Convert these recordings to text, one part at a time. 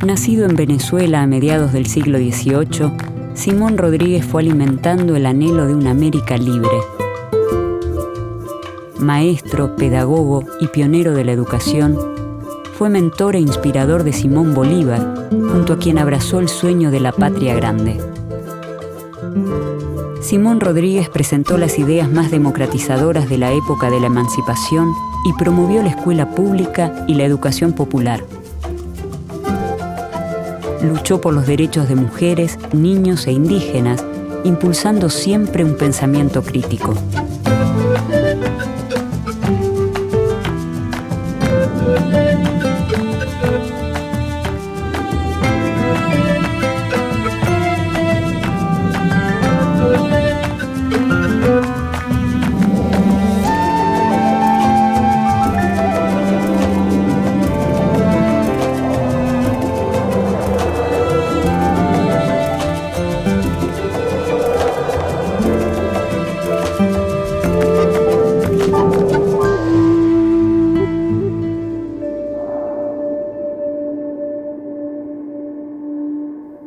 Nacido en Venezuela a mediados del siglo XVIII, Simón Rodríguez fue alimentando el anhelo de una América libre. Maestro, pedagogo y pionero de la educación, fue mentor e inspirador de Simón Bolívar, junto a quien abrazó el sueño de la patria grande. Simón Rodríguez presentó las ideas más democratizadoras de la época de la emancipación y promovió la escuela pública y la educación popular. Luchó por los derechos de mujeres, niños e indígenas, impulsando siempre un pensamiento crítico.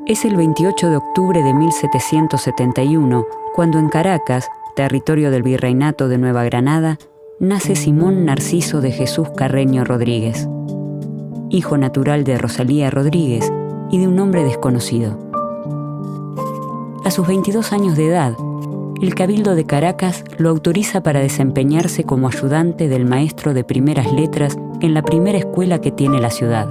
Es el 28 de octubre de 1771, cuando en Caracas, territorio del Virreinato de Nueva Granada, nace Simón Narciso de Jesús Carreño Rodríguez, hijo natural de Rosalía Rodríguez y de un hombre desconocido. A sus 22 años de edad, el Cabildo de Caracas lo autoriza para desempeñarse como ayudante del maestro de primeras letras en la primera escuela que tiene la ciudad.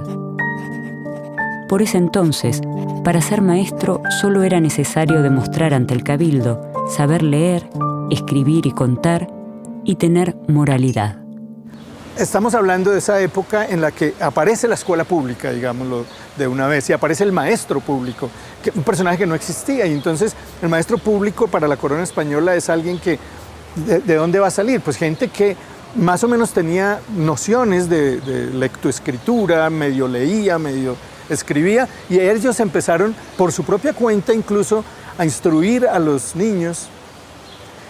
Por ese entonces, para ser maestro solo era necesario demostrar ante el Cabildo saber leer, escribir y contar y tener moralidad. Estamos hablando de esa época en la que aparece la escuela pública, digámoslo de una vez, y aparece el maestro público, un personaje que no existía. Y entonces el maestro público para la corona española es alguien que, ¿de dónde va a salir? Pues gente que más o menos tenía nociones de lectoescritura, medio leía, medio escribía, y ellos empezaron por su propia cuenta incluso a instruir a los niños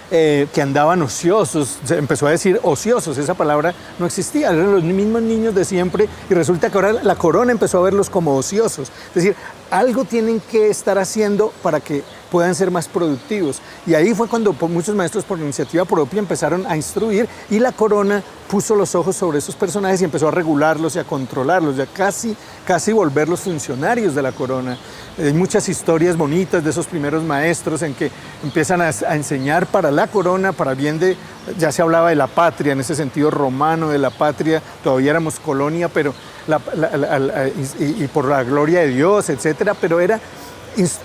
que andaban ociosos. Se empezó a decir ociosos, esa palabra no existía, eran los mismos niños de siempre, y resulta que ahora la corona empezó a verlos como ociosos. Es decir, algo tienen que estar haciendo para que puedan ser más productivos. Y ahí fue cuando muchos maestros por iniciativa propia empezaron a instruir, y la corona puso los ojos sobre esos personajes y empezó a regularlos y a controlarlos, ya casi volverlos funcionarios de la corona. Hay muchas historias bonitas de esos primeros maestros en que empiezan a enseñar para la corona, para bien de, ya se hablaba de la patria, en ese sentido romano de la patria, todavía éramos colonia, pero y por la gloria de Dios, etcétera, pero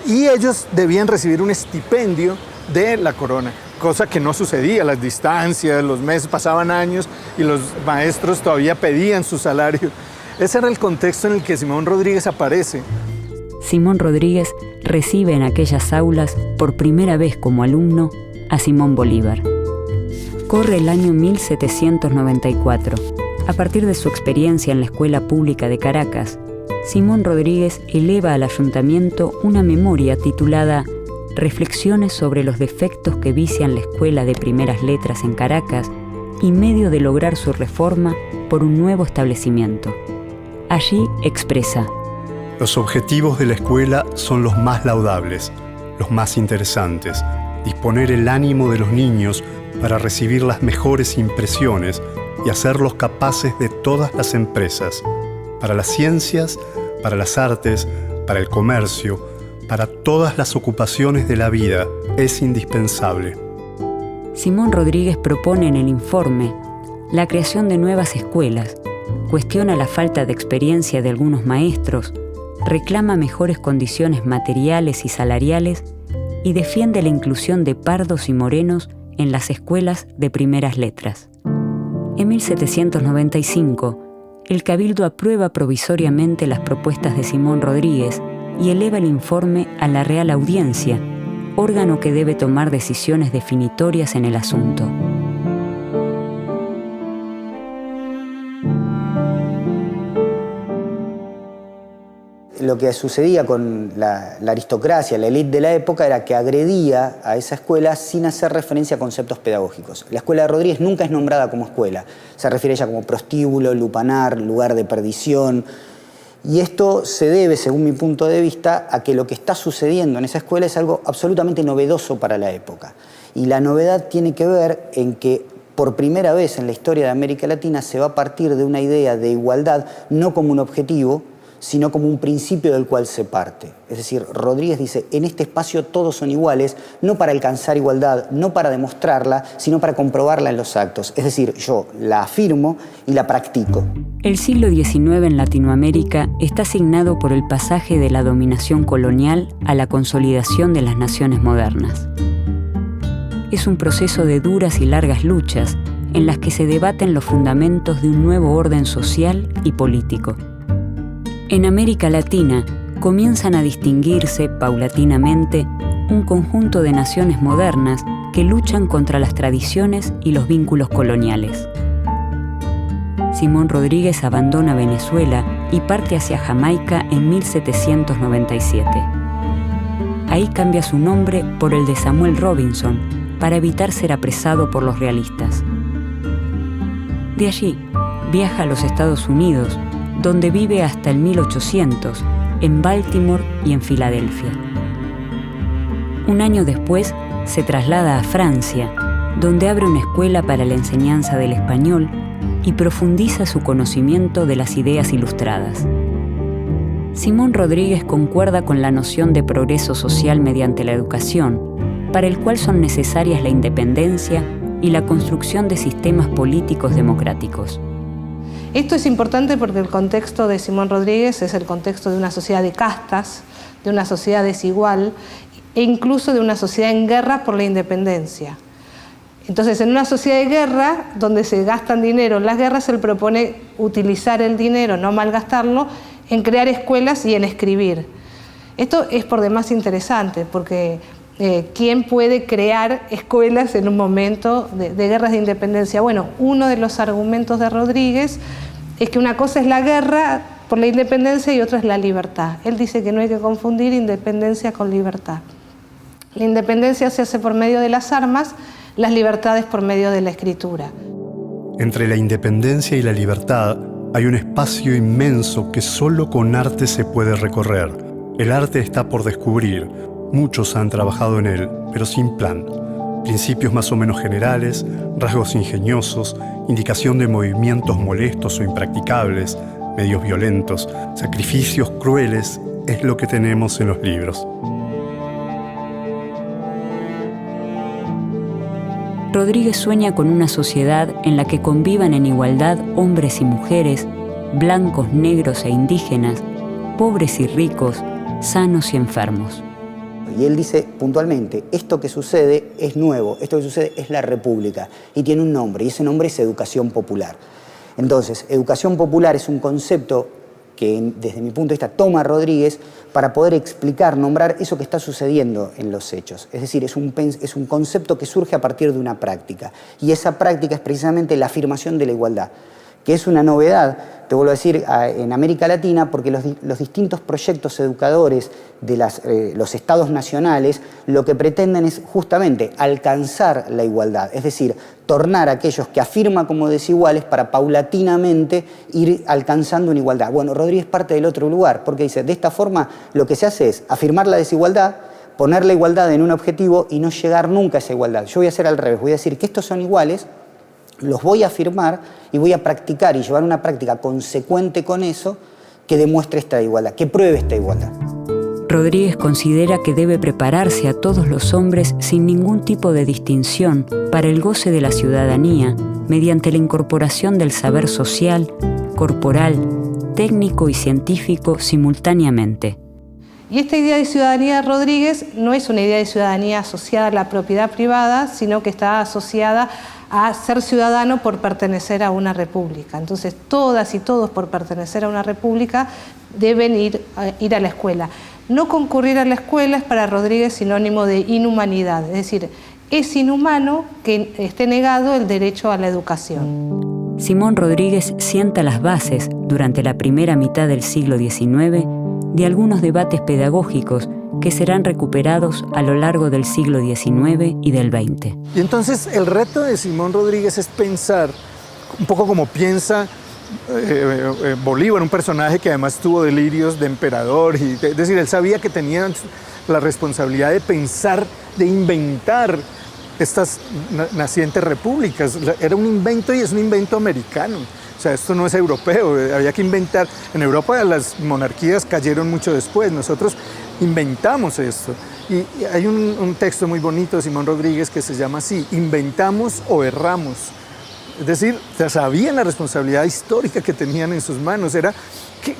y ellos debían recibir un estipendio de la corona, cosa que no sucedía, las distancias, los meses, pasaban años y los maestros todavía pedían su salario. Ese era el contexto en el que Simón Rodríguez aparece. Simón Rodríguez recibe en aquellas aulas, por primera vez como alumno, a Simón Bolívar. Corre el año 1794. A partir de su experiencia en la Escuela Pública de Caracas, Simón Rodríguez eleva al ayuntamiento una memoria titulada Reflexiones sobre los defectos que vician la Escuela de Primeras Letras en Caracas y medio de lograr su reforma por un nuevo establecimiento. Allí expresa: los objetivos de la escuela son los más laudables, los más interesantes. Disponer el ánimo de los niños para recibir las mejores impresiones y hacerlos capaces de todas las empresas, para las ciencias, para las artes, para el comercio, para todas las ocupaciones de la vida, es indispensable. Simón Rodríguez propone en el informe la creación de nuevas escuelas, cuestiona la falta de experiencia de algunos maestros, reclama mejores condiciones materiales y salariales y defiende la inclusión de pardos y morenos en las escuelas de primeras letras. En 1795, el Cabildo aprueba provisoriamente las propuestas de Simón Rodríguez y eleva el informe a la Real Audiencia, órgano que debe tomar decisiones definitorias en el asunto. Lo que sucedía con la aristocracia, la élite de la época, era que agredía a esa escuela sin hacer referencia a conceptos pedagógicos. La escuela de Rodríguez nunca es nombrada como escuela. Se refiere a ella como prostíbulo, lupanar, lugar de perdición. Y esto se debe, según mi punto de vista, a que lo que está sucediendo en esa escuela es algo absolutamente novedoso para la época. Y la novedad tiene que ver en que por primera vez en la historia de América Latina se va a partir de una idea de igualdad no como un objetivo, sino como un principio del cual se parte. Es decir, Rodríguez dice, en este espacio todos son iguales, no para alcanzar igualdad, no para demostrarla, sino para comprobarla en los actos. Es decir, yo la afirmo y la practico. El siglo XIX en Latinoamérica está signado por el pasaje de la dominación colonial a la consolidación de las naciones modernas. Es un proceso de duras y largas luchas en las que se debaten los fundamentos de un nuevo orden social y político. En América Latina comienzan a distinguirse paulatinamente un conjunto de naciones modernas que luchan contra las tradiciones y los vínculos coloniales. Simón Rodríguez abandona Venezuela y parte hacia Jamaica en 1797. Ahí cambia su nombre por el de Samuel Robinson para evitar ser apresado por los realistas. De allí viaja a los Estados Unidos, donde vive hasta el 1800, en Baltimore y en Filadelfia. Un año después se traslada a Francia, donde abre una escuela para la enseñanza del español y profundiza su conocimiento de las ideas ilustradas. Simón Rodríguez concuerda con la noción de progreso social mediante la educación, para el cual son necesarias la independencia y la construcción de sistemas políticos democráticos. Esto es importante porque el contexto de Simón Rodríguez es el contexto de una sociedad de castas, de una sociedad desigual e incluso de una sociedad en guerra por la independencia. Entonces, en una sociedad de guerra, donde se gastan dinero en las guerras, él propone utilizar el dinero, no malgastarlo, en crear escuelas y en escribir. Esto es por demás interesante porque ¿quién puede crear escuelas en un momento de guerras de independencia? Bueno, uno de los argumentos de Rodríguez es que una cosa es la guerra por la independencia y otra es la libertad. Él dice que no hay que confundir independencia con libertad. La independencia se hace por medio de las armas, las libertades por medio de la escritura. Entre la independencia y la libertad hay un espacio inmenso que solo con arte se puede recorrer. El arte está por descubrir. Muchos han trabajado en él, pero sin plan. Principios más o menos generales, rasgos ingeniosos, indicación de movimientos molestos o impracticables, medios violentos, sacrificios crueles, es lo que tenemos en los libros. Rodríguez sueña con una sociedad en la que convivan en igualdad hombres y mujeres, blancos, negros e indígenas, pobres y ricos, sanos y enfermos. Y él dice puntualmente, esto que sucede es nuevo, esto que sucede es la República y tiene un nombre, y ese nombre es educación popular. Entonces, educación popular es un concepto que desde mi punto de vista toma Rodríguez para poder explicar, nombrar eso que está sucediendo en los hechos. Es decir, es un concepto que surge a partir de una práctica. Y esa práctica es precisamente la afirmación de la igualdad, que es una novedad, te vuelvo a decir, en América Latina, porque los distintos proyectos educadores de los estados nacionales lo que pretenden es justamente alcanzar la igualdad, es decir, tornar a aquellos que afirman como desiguales para paulatinamente ir alcanzando una igualdad. Bueno, Rodríguez parte del otro lugar, porque dice, de esta forma lo que se hace es afirmar la desigualdad, poner la igualdad en un objetivo y no llegar nunca a esa igualdad. Yo voy a hacer al revés, voy a decir que estos son iguales, los voy a afirmar y voy a practicar y llevar una práctica consecuente con eso que demuestre esta igualdad, que pruebe esta igualdad. Rodríguez considera que debe prepararse a todos los hombres sin ningún tipo de distinción para el goce de la ciudadanía mediante la incorporación del saber social, corporal, técnico y científico simultáneamente. Y esta idea de ciudadanía de Rodríguez no es una idea de ciudadanía asociada a la propiedad privada, sino que está asociada a ser ciudadano por pertenecer a una república. Entonces, todas y todos por pertenecer a una república deben ir a la escuela. No concurrir a la escuela es para Rodríguez sinónimo de inhumanidad, es decir, es inhumano que esté negado el derecho a la educación. Simón Rodríguez sienta las bases, durante la primera mitad del siglo XIX, de algunos debates pedagógicos que serán recuperados a lo largo del siglo XIX y del XX. Y entonces el reto de Simón Rodríguez es pensar, un poco como piensa Bolívar, un personaje que además tuvo delirios de emperador, es decir, él sabía que tenía la responsabilidad de pensar, de inventar estas nacientes repúblicas. Era un invento y es un invento americano. O sea, esto no es europeo, había que inventar. En Europa las monarquías cayeron mucho después, nosotros inventamos esto. Y hay un texto muy bonito de Simón Rodríguez que se llama así: inventamos o erramos. Es decir, sabían la responsabilidad histórica que tenían en sus manos. Era,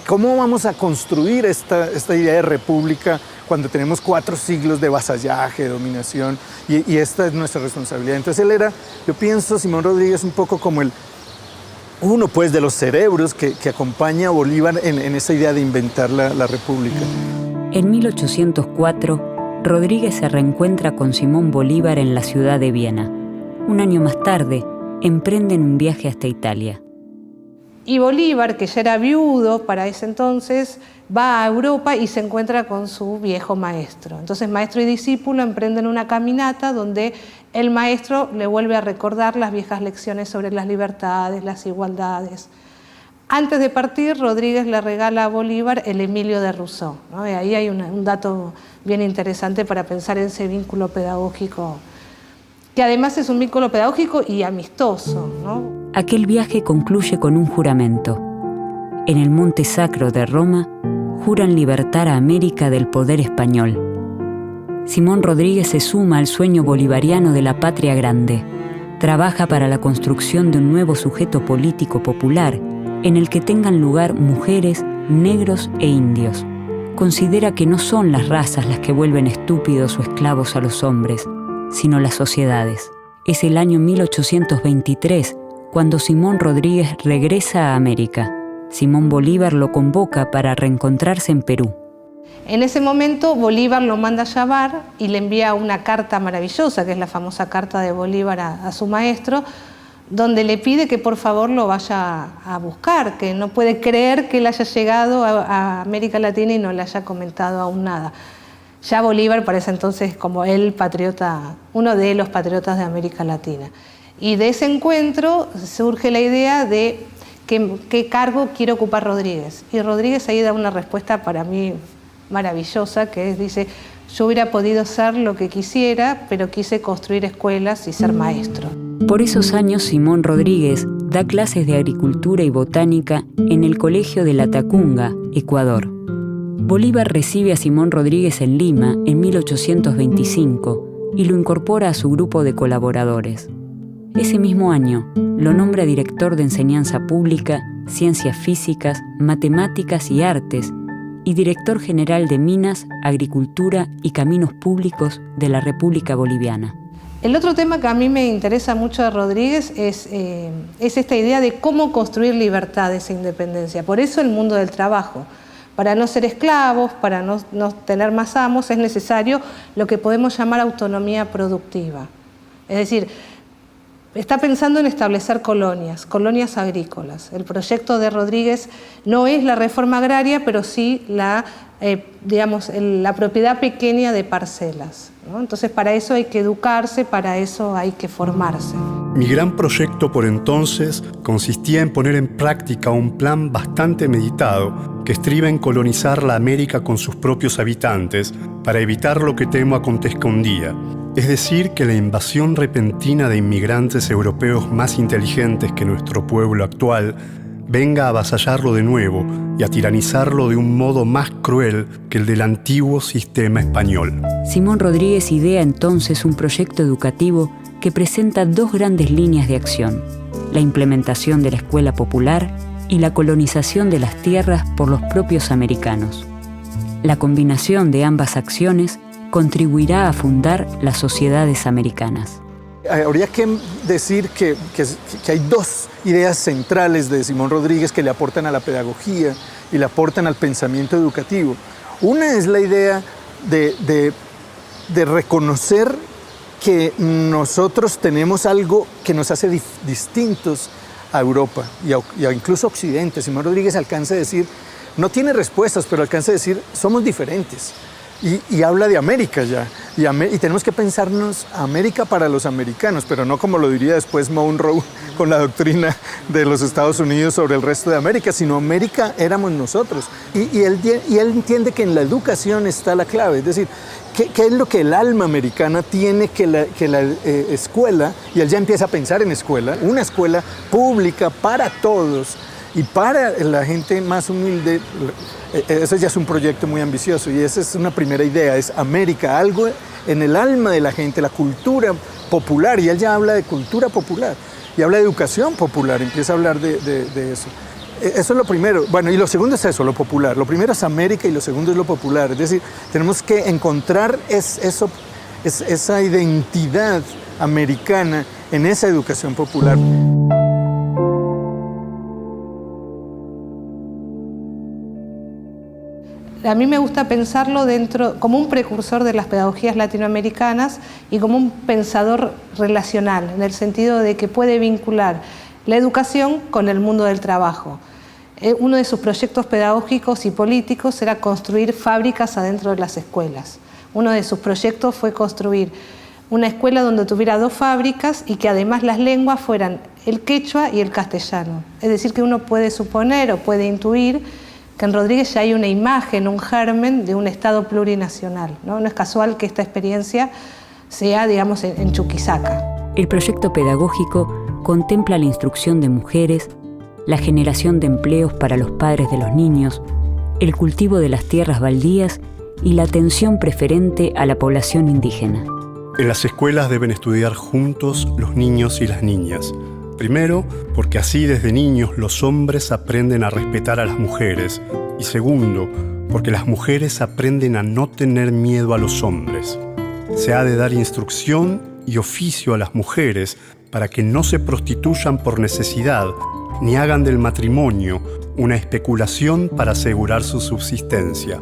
¿cómo vamos a construir esta idea de república cuando tenemos 4 siglos de vasallaje, de dominación? Y esta es nuestra responsabilidad. Entonces él era, yo pienso, Simón Rodríguez, un poco como uno pues, de los cerebros que acompaña a Bolívar en esa idea de inventar la república. En 1804, Rodríguez se reencuentra con Simón Bolívar en la ciudad de Viena. Un año más tarde, emprenden un viaje hasta Italia. Y Bolívar, que ya era viudo para ese entonces, va a Europa y se encuentra con su viejo maestro. Entonces, maestro y discípulo emprenden una caminata donde el maestro le vuelve a recordar las viejas lecciones sobre las libertades, las igualdades. Antes de partir, Rodríguez le regala a Bolívar el Emilio de Rousseau, ¿no? Y ahí hay un dato bien interesante para pensar en ese vínculo pedagógico, que además es un vínculo pedagógico y amistoso, ¿no? Aquel viaje concluye con un juramento. En el Monte Sacro de Roma, juran libertar a América del poder español. Simón Rodríguez se suma al sueño bolivariano de la patria grande. Trabaja para la construcción de un nuevo sujeto político popular en el que tengan lugar mujeres, negros e indios. Considera que no son las razas las que vuelven estúpidos o esclavos a los hombres, sino las sociedades. Es el año 1823 cuando Simón Rodríguez regresa a América. Simón Bolívar lo convoca para reencontrarse en Perú. En ese momento Bolívar lo manda a llamar y le envía una carta maravillosa, que es la famosa carta de Bolívar a su maestro, donde le pide que por favor lo vaya a buscar, que no puede creer que él haya llegado a América Latina y no le haya comentado aún nada. Ya Bolívar para ese entonces como el patriota, uno de los patriotas de América Latina. Y de ese encuentro surge la idea de qué cargo quiere ocupar Rodríguez. Y Rodríguez ahí da una respuesta para mí maravillosa, que dice: yo hubiera podido ser lo que quisiera, pero quise construir escuelas y ser maestro. Por esos años, Simón Rodríguez da clases de agricultura y botánica en el Colegio de La Tacunga, Ecuador. Bolívar recibe a Simón Rodríguez en Lima en 1825 y lo incorpora a su grupo de colaboradores. Ese mismo año, lo nombra director de Enseñanza Pública, Ciencias Físicas, Matemáticas y Artes y director general de Minas, Agricultura y Caminos Públicos de la República Boliviana. El otro tema que a mí me interesa mucho de Rodríguez es esta idea de cómo construir libertades e independencia. Por eso el mundo del trabajo. Para no ser esclavos, para no tener más amos, es necesario lo que podemos llamar autonomía productiva. Es decir, está pensando en establecer colonias agrícolas. El proyecto de Rodríguez no es la reforma agraria, pero sí la propiedad pequeña de parcelas, ¿no? Entonces, para eso hay que educarse, para eso hay que formarse. Mi gran proyecto por entonces consistía en poner en práctica un plan bastante meditado que estriba en colonizar la América con sus propios habitantes para evitar lo que temo acontezca un día. Es decir, que la invasión repentina de inmigrantes europeos más inteligentes que nuestro pueblo actual venga a avasallarlo de nuevo y a tiranizarlo de un modo más cruel que el del antiguo sistema español. Simón Rodríguez idea entonces un proyecto educativo que presenta 2 grandes líneas de acción: la implementación de la escuela popular y la colonización de las tierras por los propios americanos. La combinación de ambas acciones contribuirá a fundar las sociedades americanas. Habría que decir que hay 2 ideas centrales de Simón Rodríguez que le aportan a la pedagogía y le aportan al pensamiento educativo. Una es la idea de reconocer que nosotros tenemos algo que nos hace distintos a Europa y incluso a Occidente. Simón Rodríguez alcanza a decir, no tiene respuestas, pero alcanza a decir, somos diferentes. y habla de América ya. Y tenemos que pensarnos América para los americanos, pero no como lo diría después Monroe con la doctrina de los Estados Unidos sobre el resto de América, sino América éramos nosotros. Y él entiende que en la educación está la clave, es decir, ¿qué es lo que el alma americana tiene que la escuela? Y él ya empieza a pensar en escuela, una escuela pública para todos y para la gente más humilde. Ese ya es un proyecto muy ambicioso y esa es una primera idea, es América, algo en el alma de la gente, la cultura popular, y él ya habla de cultura popular y habla de educación popular, empieza a hablar de eso. Eso es lo primero. Bueno, y lo segundo es eso, lo popular. Lo primero es América y lo segundo es lo popular. Es decir, tenemos que encontrar esa identidad americana en esa educación popular. A mí me gusta pensarlo como un precursor de las pedagogías latinoamericanas y como un pensador relacional, en el sentido de que puede vincular la educación con el mundo del trabajo. Uno de sus proyectos pedagógicos y políticos era construir fábricas adentro de las escuelas. Uno de sus proyectos fue construir una escuela donde tuviera 2 fábricas y que además las lenguas fueran el quechua y el castellano. Es decir, que uno puede suponer o puede intuir que en Rodríguez ya hay una imagen, un germen de un Estado plurinacional, ¿no? No es casual que esta experiencia sea, digamos, en Chuquisaca. El proyecto pedagógico contempla la instrucción de mujeres, la generación de empleos para los padres de los niños, el cultivo de las tierras baldías y la atención preferente a la población indígena. En las escuelas deben estudiar juntos los niños y las niñas. Primero, porque así desde niños los hombres aprenden a respetar a las mujeres. Y segundo, porque las mujeres aprenden a no tener miedo a los hombres. Se ha de dar instrucción y oficio a las mujeres para que no se prostituyan por necesidad ni hagan del matrimonio una especulación para asegurar su subsistencia.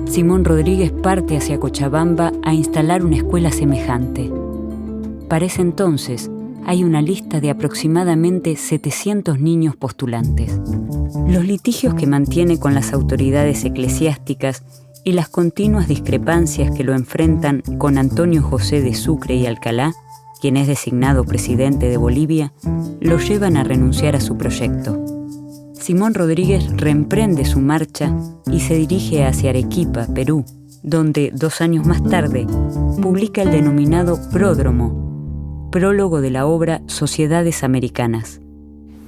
Simón Rodríguez parte hacia Cochabamba a instalar una escuela semejante. Para ese entonces, hay una lista de aproximadamente 700 niños postulantes. Los litigios que mantiene con las autoridades eclesiásticas y las continuas discrepancias que lo enfrentan con Antonio José de Sucre y Alcalá, quien es designado presidente de Bolivia, lo llevan a renunciar a su proyecto. Simón Rodríguez reemprende su marcha y se dirige hacia Arequipa, Perú, donde 2 años más tarde publica el denominado Pródromo, prólogo de la obra Sociedades Americanas.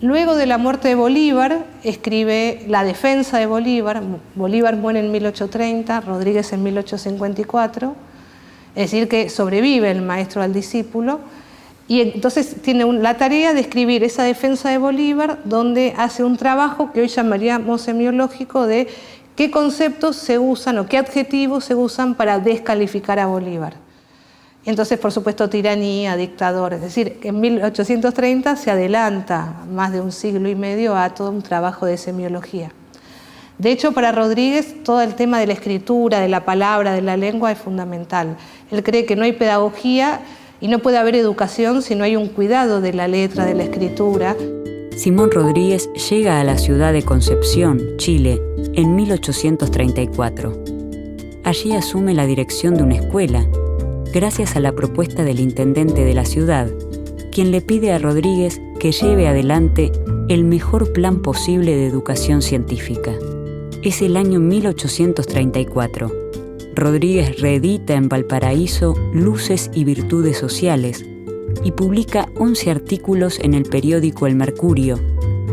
Luego de la muerte de Bolívar, escribe La defensa de Bolívar. Bolívar muere en 1830, Rodríguez en 1854. Es decir, que sobrevive el maestro al discípulo. Y entonces tiene la tarea de escribir esa defensa de Bolívar, donde hace un trabajo que hoy llamaríamos semiológico de qué conceptos se usan o qué adjetivos se usan para descalificar a Bolívar. Entonces, por supuesto, tiranía, dictador. Es decir, en 1830 se adelanta más de 1 siglo y medio a todo un trabajo de semiología. De hecho, para Rodríguez, todo el tema de la escritura, de la palabra, de la lengua es fundamental. Él cree que no hay pedagogía y no puede haber educación si no hay un cuidado de la letra, de la escritura. Simón Rodríguez llega a la ciudad de Concepción, Chile, en 1834. Allí asume la dirección de una escuela, gracias a la propuesta del intendente de la ciudad, quien le pide a Rodríguez que lleve adelante el mejor plan posible de educación científica. Es el año 1834. Rodríguez reedita en Valparaíso Luces y Virtudes Sociales y publica 11 artículos en el periódico El Mercurio,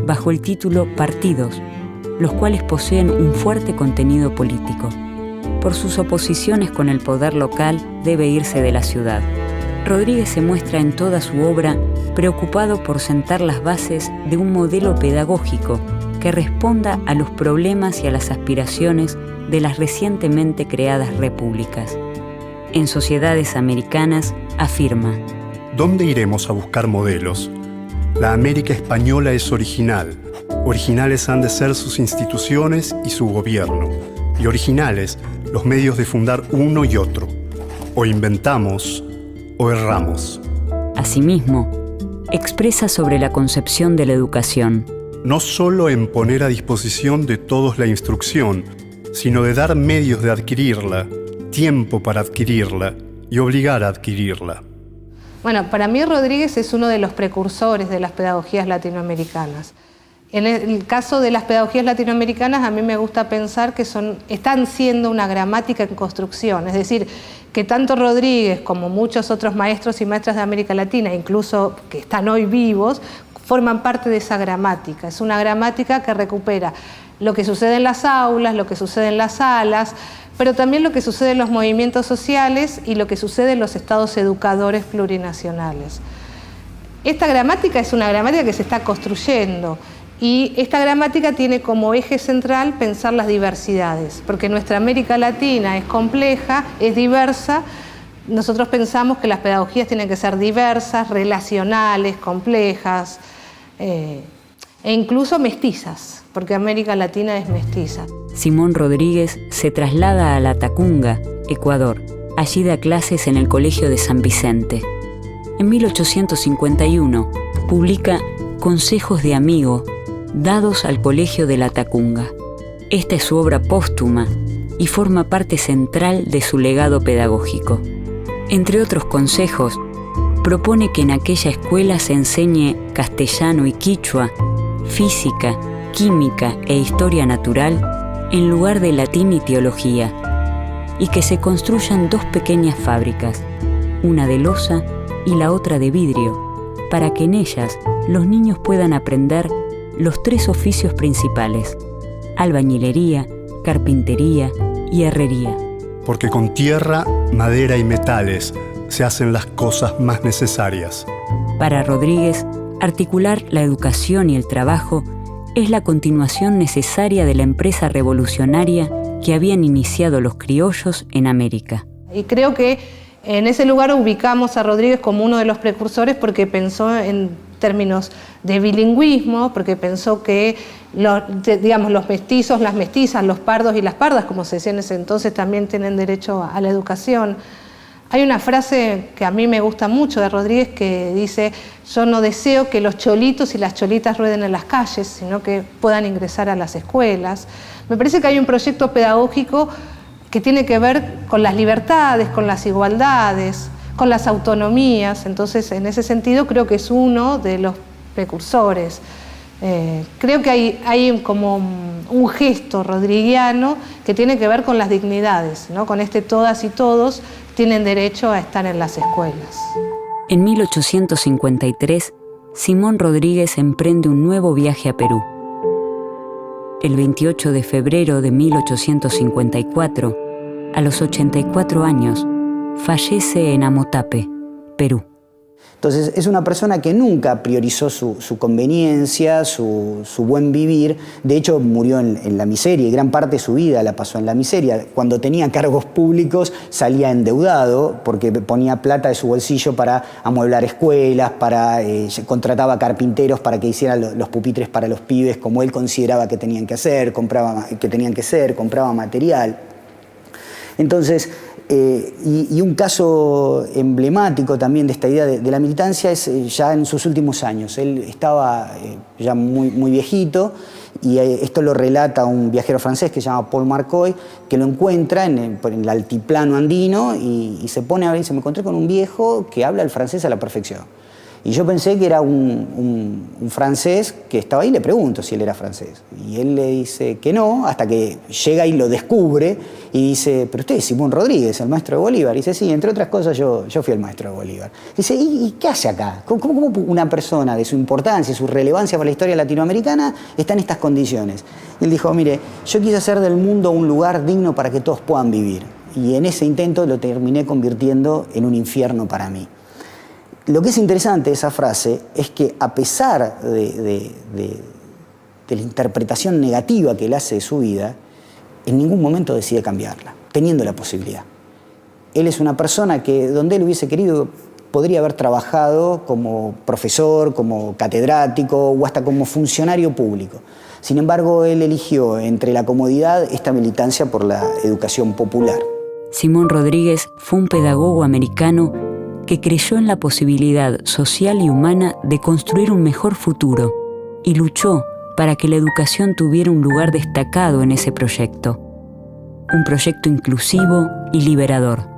bajo el título Partidos, los cuales poseen un fuerte contenido político. Por sus oposiciones con el poder local, debe irse de la ciudad. Rodríguez se muestra en toda su obra preocupado por sentar las bases de un modelo pedagógico que responda a los problemas y a las aspiraciones de las recientemente creadas repúblicas. En Sociedades Americanas afirma: ¿Dónde iremos a buscar modelos? La América española es original. Originales han de ser sus instituciones y su gobierno. Y originales los medios de fundar uno y otro. O inventamos o erramos. Asimismo, expresa sobre la concepción de la educación. No solo en poner a disposición de todos la instrucción, sino de dar medios de adquirirla, tiempo para adquirirla y obligar a adquirirla. Bueno, para mí Rodríguez es uno de los precursores de las pedagogías latinoamericanas. En el caso de las pedagogías latinoamericanas, a mí me gusta pensar que están siendo una gramática en construcción, es decir, que tanto Rodríguez como muchos otros maestros y maestras de América Latina, incluso que están hoy vivos, forman parte de esa gramática. Es una gramática que recupera lo que sucede en las aulas, lo que sucede en las salas, pero también lo que sucede en los movimientos sociales y lo que sucede en los estados educadores plurinacionales. Esta gramática es una gramática que se está construyendo y esta gramática tiene como eje central pensar las diversidades, porque nuestra América Latina es compleja, es diversa. Nosotros pensamos que las pedagogías tienen que ser diversas, relacionales, complejas e incluso mestizas, porque América Latina es mestiza. Simón Rodríguez se traslada a La Tacunga, Ecuador. Allí da clases en el Colegio de San Vicente. En 1851 publica Consejos de Amigo, dados al Colegio de La Tacunga. Esta es su obra póstuma y forma parte central de su legado pedagógico. Entre otros consejos, propone que en aquella escuela se enseñe castellano y quichua, física, química e historia natural en lugar de latín y teología, y que se construyan 2 pequeñas fábricas, una de loza y la otra de vidrio, para que en ellas los niños puedan aprender los 3 oficios principales: albañilería, carpintería y herrería. Porque con tierra, madera y metales se hacen las cosas más necesarias. Para Rodríguez, articular la educación y el trabajo es la continuación necesaria de la empresa revolucionaria que habían iniciado los criollos en América. Y creo que en ese lugar ubicamos a Rodríguez como uno de los precursores porque pensó en términos de bilingüismo, porque pensó que los mestizos, las mestizas, los pardos y las pardas, como se decía en ese entonces, también tienen derecho a la educación. Hay una frase que a mí me gusta mucho de Rodríguez que dice: yo no deseo que los cholitos y las cholitas rueden en las calles, sino que puedan ingresar a las escuelas. Me parece que hay un proyecto pedagógico que tiene que ver con las libertades, con las igualdades, con las autonomías. Entonces, en ese sentido, creo que es uno de los precursores. Creo que hay como un gesto rodriguiano que tiene que ver con las dignidades, ¿no? Con todas y todos tienen derecho a estar en las escuelas. En 1853, Simón Rodríguez emprende un nuevo viaje a Perú. El 28 de febrero de 1854, a los 84 años, fallece en Amotape, Perú. Entonces es una persona que nunca priorizó su conveniencia, su buen vivir. De hecho, murió en la miseria y gran parte de su vida la pasó en la miseria. Cuando tenía cargos públicos salía endeudado porque ponía plata de su bolsillo para amueblar escuelas, contrataba carpinteros para que hicieran los pupitres para los pibes como él consideraba que tenían que hacer, compraba material. Entonces, y un caso emblemático también de esta idea de la militancia es ya en sus últimos años. Él estaba ya muy viejito y esto lo relata un viajero francés que se llama Paul Marcoy, que lo encuentra en el altiplano andino y se pone a ver y dice: me encontré con un viejo que habla el francés a la perfección. Y yo pensé que era un francés que estaba ahí, le pregunto si él era francés. Y él le dice que no, hasta que llega y lo descubre y dice: pero usted es Simón Rodríguez, el maestro de Bolívar. Y dice: sí, entre otras cosas yo fui el maestro de Bolívar. Dice: ¿y qué hace acá? ¿Cómo una persona de su importancia, su relevancia para la historia latinoamericana está en estas condiciones? Y él dijo: mire, yo quise hacer del mundo un lugar digno para que todos puedan vivir. Y en ese intento lo terminé convirtiendo en un infierno para mí. Lo que es interesante de esa frase es que a pesar de la interpretación negativa que él hace de su vida, en ningún momento decide cambiarla, teniendo la posibilidad. Él es una persona que donde él hubiese querido podría haber trabajado como profesor, como catedrático o hasta como funcionario público. Sin embargo, él eligió entre la comodidad esta militancia por la educación popular. Simón Rodríguez fue un pedagogo americano que creyó en la posibilidad social y humana de construir un mejor futuro y luchó para que la educación tuviera un lugar destacado en ese proyecto. un proyecto inclusivo y liberador.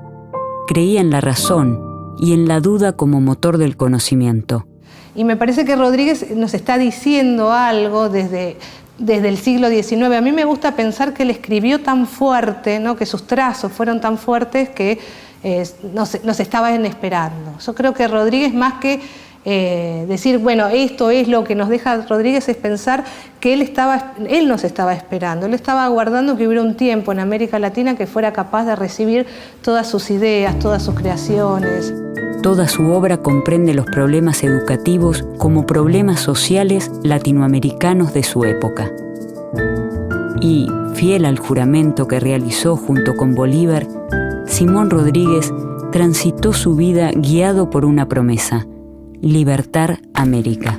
Creía en la razón y en la duda como motor del conocimiento. Y me parece que Rodríguez nos está diciendo algo desde el siglo XIX. A mí me gusta pensar que él escribió tan fuerte, ¿no? Que sus trazos fueron tan fuertes que nos estaban esperando. Yo creo que Rodríguez, más que decir, bueno, esto es lo que nos deja Rodríguez, es pensar que él nos estaba esperando, él estaba aguardando que hubiera un tiempo en América Latina que fuera capaz de recibir todas sus ideas, todas sus creaciones. Toda su obra comprende los problemas educativos como problemas sociales latinoamericanos de su época. Y, fiel al juramento que realizó junto con Bolívar, Simón Rodríguez transitó su vida guiado por una promesa: libertar América.